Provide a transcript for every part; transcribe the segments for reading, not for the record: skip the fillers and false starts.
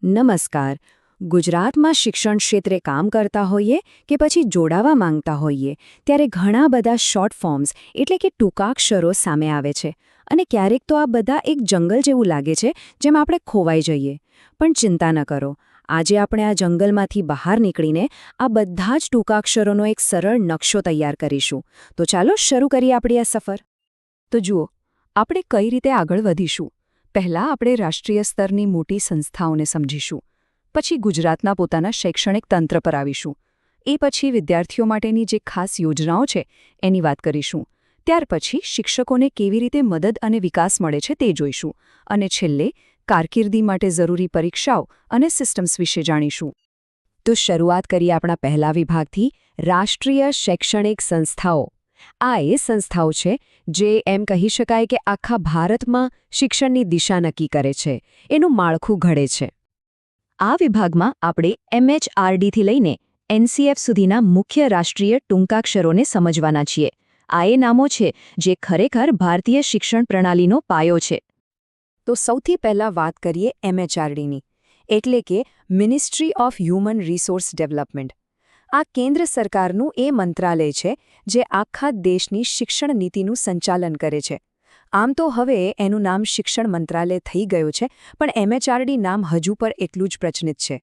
નમસ્કાર. ગુજરાતમાં શિક્ષણ ક્ષેત્રે કામ કરતા હોઈએ કે પછી જોડાવા માંગતા હોઈએ ત્યારે ઘણા બધા શોર્ટ ફોર્મ્સ એટલે કે ટૂંકાક્ષરો સામે આવે છે અને ક્યારેક તો આ બધા એક જંગલ જેવું લાગે છે જેમ આપણે ખોવાઈ જઈએ. પણ ચિંતા ન કરો, આજે આપણે આ જંગલમાંથી બહાર નીકળીને આ બધા જ ટૂંકાક્ષરોનો એક સરળ નકશો તૈયાર કરીશું. તો ચાલો શરૂ કરીએ આપણી આ સફર. તો જુઓ, આપણે કઈ રીતે આગળ વધીશું. પહેલાં આપણે રાષ્ટ્રીય સ્તરની મોટી સંસ્થાઓને સમજીશું. પછી ગુજરાતના પોતાના શૈક્ષણિક તંત્ર પર આવીશું. એ પછી વિદ્યાર્થીઓ માટેની જે ખાસ યોજનાઓ છે એની વાત કરીશું. ત્યાર પછી શિક્ષકોને કેવી રીતે મદદ અને વિકાસ મળે છે તે જોઈશું. અને છેલ્લે કારકિર્દી માટે જરૂરી પરીક્ષાઓ અને સિસ્ટમ્સ વિશે જાણીશું. તો શરૂઆત કરીએ આપણા પહેલા વિભાગથી, રાષ્ટ્રીય શૈક્ષણિક સંસ્થાઓ. આ એ સંસ્થાઓ છે જે એમ કહી શકાય કે આખા ભારતમાં શિક્ષણની દિશા નક્કી કરે છે, એનું માળખું ઘડે છે. આ વિભાગમાં આપણે MHRDથી લઈને NCF સુધીના મુખ્ય રાષ્ટ્રીય ટૂંકાક્ષરોને સમજવાના છીએ. આ એ નામો છે જે ખરેખર ભારતીય શિક્ષણ પ્રણાલીનો પાયો છે. તો સૌથી પહેલાં વાત કરીએ MHRDની, એટલે કે ministry of human resource development. આ કેન્દ્ર સરકારનું એ મંત્રાલય છે જે આખા દેશની શિક્ષણ નીતિનું સંચાલન કરે છે. આમ તો હવે એનું નામ શિક્ષણ મંત્રાલય થઈ ગયું છે, પણ MHRD નામ હજુ પર એટલું જ પ્રચલિત છે.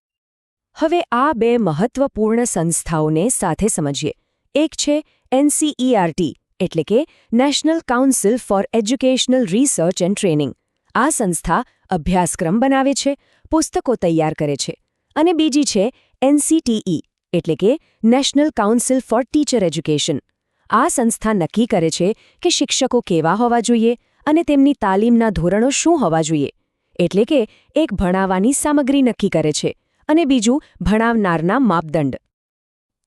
હવે આ બે મહત્વપૂર્ણ સંસ્થાઓને સાથે સમજીએ. એક છે NCERT, એટલે કે national council four educational research and training. આ સંસ્થા અભ્યાસક્રમ બનાવે છે, પુસ્તકો તૈયાર કરે છે. અને બીજી છે NCTE, એટલે કે national council four teacher education. આ સંસ્થા નક્કી કરે છે કે શિક્ષકો કેવા હોવા જોઈએ અને તેમની તાલીમના ધોરણો શું હોવા જોઈએ. એટલે કે એક ભણાવવાની સામગ્રી નક્કી કરે છે અને બીજું ભણાવનારના માપદંડ.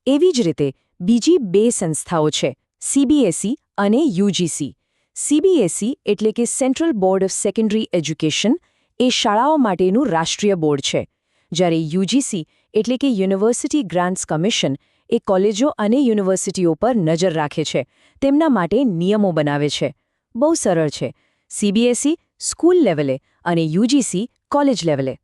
એવી જ રીતે બીજી બે સંસ્થાઓ છે, CBSE અને UGC. CBSE એટલે કે central board of secondary education એ શાળાઓ માટેનું રાષ્ટ્રીય બોર્ડ છે, જ્યારે UGC એટલે કે યુનિવર્સિટી ગ્રાન્ટ્સ કમિશન એ કોલેજો અને યુનિવર્સિટીઓ પર નજર રાખે છે, તેમના માટે નિયમો બનાવે છે. બહુ સરળ છે. CBSE સ્કૂલ લેવલે અને UGC કોલેજ લેવલે.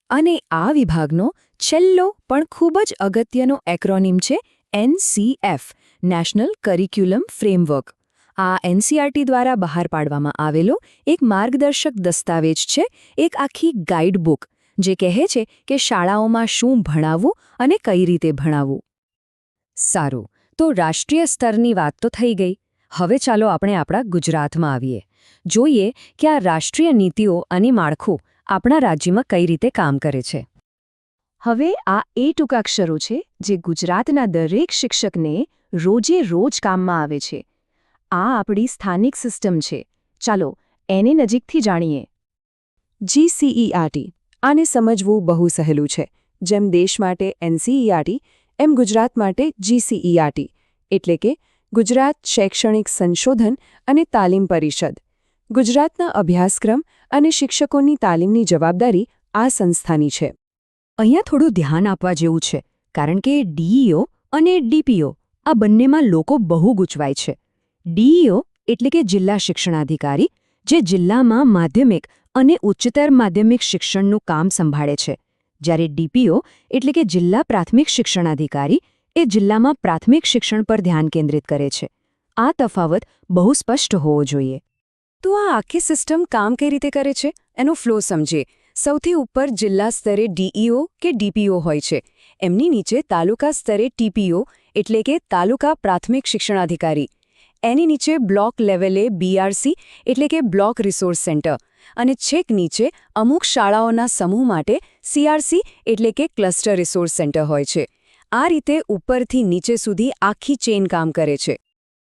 અને આ વિભાગનો છેલ્લો પણ ખૂબ જ અગત્યનો એક્રોનિમ છે NCF, નેશનલ કરિક્યુલમ ફ્રેમવર્ક. આ NCERT દ્વારા બહાર પાડવામાં આવેલો એક માર્ગદર્શક દસ્તાવેજ છે, એક આખી ગાઈડ બુક જે કહે છે કે શાળાઓમાં શું ભણાવવું અને કઈ રીતે ભણાવવું. સારું, તો રાષ્ટ્રીય સ્તરની વાત તો થઈ ગઈ. હવે ચાલો આપણે આપણા ગુજરાતમાં આવીએ. જોઈએ કે આ રાષ્ટ્રીય નીતિઓ અને માળખું આપણા રાજ્યમાં કઈ રીતે કામ કરે છે. હવે આ એ ટૂંકાક્ષરો છે જે ગુજરાતના દરેક શિક્ષકને રોજે રોજ કામમાં આવે છે. આ આપણી સ્થાનિક સિસ્ટમ છે. ચાલો એને નજીકથી જાણીએ. GCERT. આને સમજવું બહુ સહેલું છે. જેમ દેશ માટે NCERT, એમ ગુજરાત માટે GCERT, એટલે કે ગુજરાત શૈક્ષણિક સંશોધન અને તાલીમ પરિષદ. ગુજરાતના અભ્યાસક્રમ અને શિક્ષકોની તાલીમની જવાબદારી આ સંસ્થાની છે. અહીંયા થોડું ધ્યાન આપવા જેવું છે, કારણ કે DEO અને DPO આ બંનેમાં લોકો બહુ ગૂંચવાય છે. DEO એટલે કે જિલ્લા શિક્ષણાધિકારી, જે જિલ્લામાં માધ્યમિક અને ઉચ્ચતર માધ્યમિક શિક્ષણનું કામ સંભાળે છે, જ્યારે DPO એટલે કે જિલ્લા પ્રાથમિક શિક્ષણાધિકારી એ જિલ્લામાં પ્રાથમિક શિક્ષણ પર ધ્યાન કેન્દ્રિત કરે છે. આ તફાવત બહુ સ્પષ્ટ હોવો જોઈએ. તો આ આખી સિસ્ટમ કામ કઈ રીતે કરે છે એનો ફ્લો સમજીએ. સૌથી ઉપર જિલ્લા સ્તરે DEO કે DPO હોય છે. એમની નીચે તાલુકા સ્તરે TPO એટલે કે તાલુકા પ્રાથમિક શિક્ષણાધિકારી. એની નીચે બ્લોક લેવલે BRC એટલે કે બ્લોક રિસોર્સ સેન્ટર. અને છેક નીચે અમુક શાળાઓના સમૂહ માટે CRC એટલે કે ક્લસ્ટર રિસોર્સ સેન્ટર હોય છે. આ રીતે ઉપરથી નીચે સુધી આખી ચેઇન કામ કરે છે.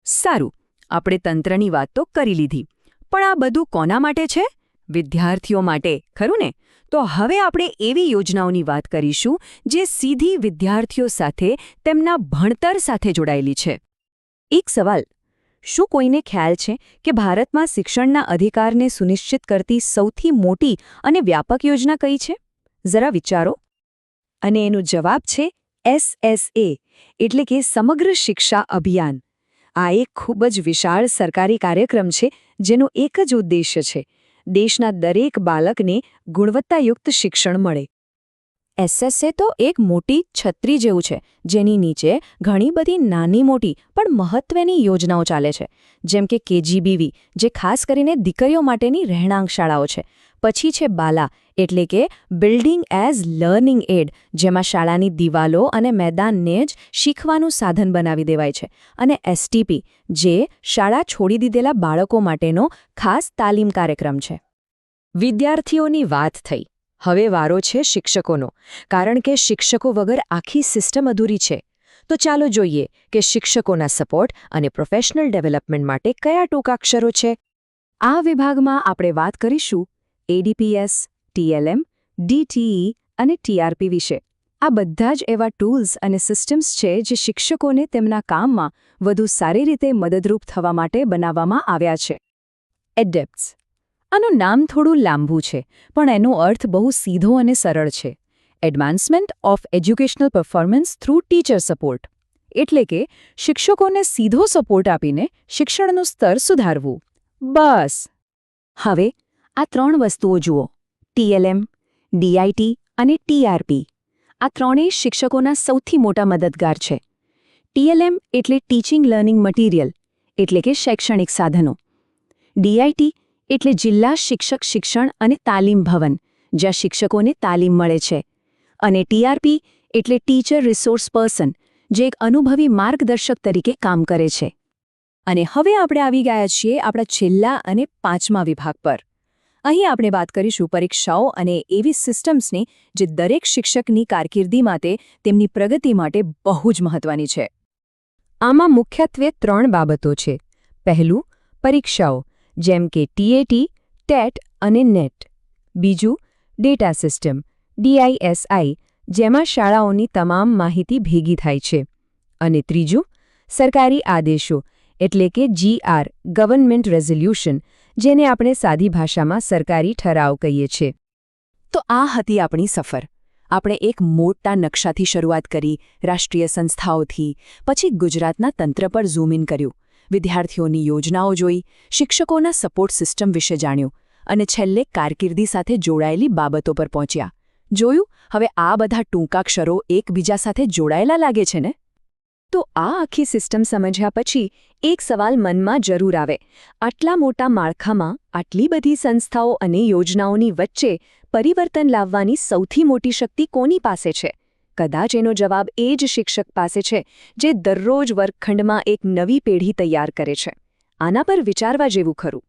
સારું, આપણે તંત્રની વાત તો કરી લીધી, પણ આ બધું કોના માટે છે? વિદ્યાર્થીઓ માટે, ખરું ને? તો હવે આપણે એવી યોજનાઓની વાત કરીશું જે સીધી વિદ્યાર્થીઓ સાથે તેમના ભણતર સાથે જોડાયેલી છે. એક સવાલ, શું કોઈને ખ્યાલ છે કે ભારતમાં શિક્ષણના અધિકારને સુનિશ્ચિત કરતી સૌથી મોટી અને વ્યાપક યોજના કઈ છે? જરા વિચારો. અને એનો જવાબ છે SSA, એટલે કે સમગ્ર શિક્ષા અભિયાન. આ એક ખૂબ જ વિશાળ સરકારી કાર્યક્રમ છે જેનો એક જ ઉદ્દેશ્ય છે, દેશના દરેક બાળકને ગુણવત્તાયુક્ત શિક્ષણ મળે. એસએસએ તો એક મોટી છત્રી જેવું છે, જેની નીચે ઘણી બધી નાની મોટી પણ મહત્વની યોજનાઓ ચાલે છે, જેમ કે કેજીબીવી, જે ખાસ કરીને દીકરીઓ માટેની રહેણાંક શાળાઓ છે. પછી છે બાલા, એટલે કે બિલ્ડિંગ એઝ લર્નિંગ એડ, જેમાં શાળાની દિવાલો અને મેદાનને જ શીખવાનું સાધન બનાવી દેવાય છે. અને એસટીપી, જે શાળા છોડી દીધેલા બાળકો માટેનો ખાસ તાલીમ કાર્યક્રમ છે. વિદ્યાર્થીઓની વાત થઈ. હવે વારો છે શિક્ષકોનો, કારણ કે શિક્ષકો વગર આખી સિસ્ટમ અધૂરી છે. તો ચાલો જોઈએ કે શિક્ષકોના સપોર્ટ અને પ્રોફેશનલ ડેવલપમેન્ટ માટે કયા ટૂંકાક્ષરો છે. આ વિભાગમાં આપણે વાત કરીશું એડીપીએસ, ટીએલએમ, ડીટીઈ અને ટીઆરપી વિશે. આ બધા જ એવા ટૂલ્સ અને સિસ્ટમ્સ છે જે શિક્ષકોને તેમના કામમાં વધુ સારી રીતે મદદરૂપ થવા માટે બનાવવામાં આવ્યા છે. એડેપ્ટ્સ. આનું નામ થોડું લાંબુ છે, પણ એનો અર્થ બહુ સીધો અને સરળ છે. Advancement of educational performance through teacher support. એટલે કે શિક્ષકોને સીધો સપોર્ટ આપીને શિક્ષણનું સ્તર સુધારવું. બસ. હવે આ ત્રણ વસ્તુઓ જુઓ: ટીએલએમ, ડીઆઈટી અને ટીઆરપી. આ ત્રણેય શિક્ષકોના સૌથી મોટા મદદગાર છે. ટીએલએમ એટલે ટીચિંગ લર્નિંગ મટીરિયલ, એટલે કે શૈક્ષણિક સાધનો. ડીઆઈટી એટલે જિલ્લા શિક્ષક શિક્ષણ અને તાલીમ ભવન, જ્યાં શિક્ષકોને તાલીમ મળે છે. અને ટીઆરપી એટલે ટીચર રિસોર્સ પર્સન, જે એક અનુભવી માર્ગદર્શક તરીકે કામ કરે છે. અને હવે આપણે આવી ગયા છીએ આપણા છેલ્લા અને પાંચમા વિભાગ પર. અહીં આપણે વાત કરીશું પરીક્ષાઓ અને એવી સિસ્ટમ્સની જે દરેક શિક્ષકની કારકિર્દી માટે, તેમની પ્રગતિ માટે બહુ જ મહત્વની છે. આમાં મુખ્યત્વે ત્રણ બાબતો છે. પહેલું, પરીક્ષાઓ, જેમ કે ટીએટી, ટેટ અને નેટ. બીજું, ડેટા સિસ્ટમ, ડીઆઈએસઆઈ, જેમાં શાળાઓની તમામ માહિતી ભેગી થાય છે. અને ત્રીજું, સરકારી આદેશો, એટલે કે જીઆર, ગવર્નમેન્ટ રેઝોલ્યુશન, જેને આપણે સાદી ભાષામાં સરકારી ઠરાવ કહીએ છીએ. તો આ હતી આપણી સફર. આપણે એક મોટા નકશાથી શરૂઆત કરી, રાષ્ટ્રીય સંસ્થાઓથી, પછી ગુજરાતના તંત્ર પર ઝૂમ ઇન કર્યું, વિદ્યાર્થીઓની યોજનાઓ જોઈ, શિક્ષકોના સપોર્ટ સિસ્ટમ વિશે જાણ્યું, અને છેલ્લે કારકિર્દી સાથે જોડાયેલી બાબતો પર પહોંચ્યા. જોયું? હવે આ બધા ટૂંકાક્ષરો એકબીજા સાથે જોડાયેલા લાગે છે ને? તો આ આખી સિસ્ટમ સમજ્યા પછી એક સવાલ મનમાં જરૂર આવે: આટલા મોટા માળખામાં આટલી બધી સંસ્થાઓ અને યોજનાઓની વચ્ચે પરિવર્તન લાવવાની સૌથી મોટી શક્તિ કોની પાસે છે? કદાચ એનો જવાબ એ જ શિક્ષક પાસે છે, જે દરરોજ વર્ગખંડમાં એક નવી પેઢી તૈયાર કરે છે. આના પર વિચારવા જેવું ખરું.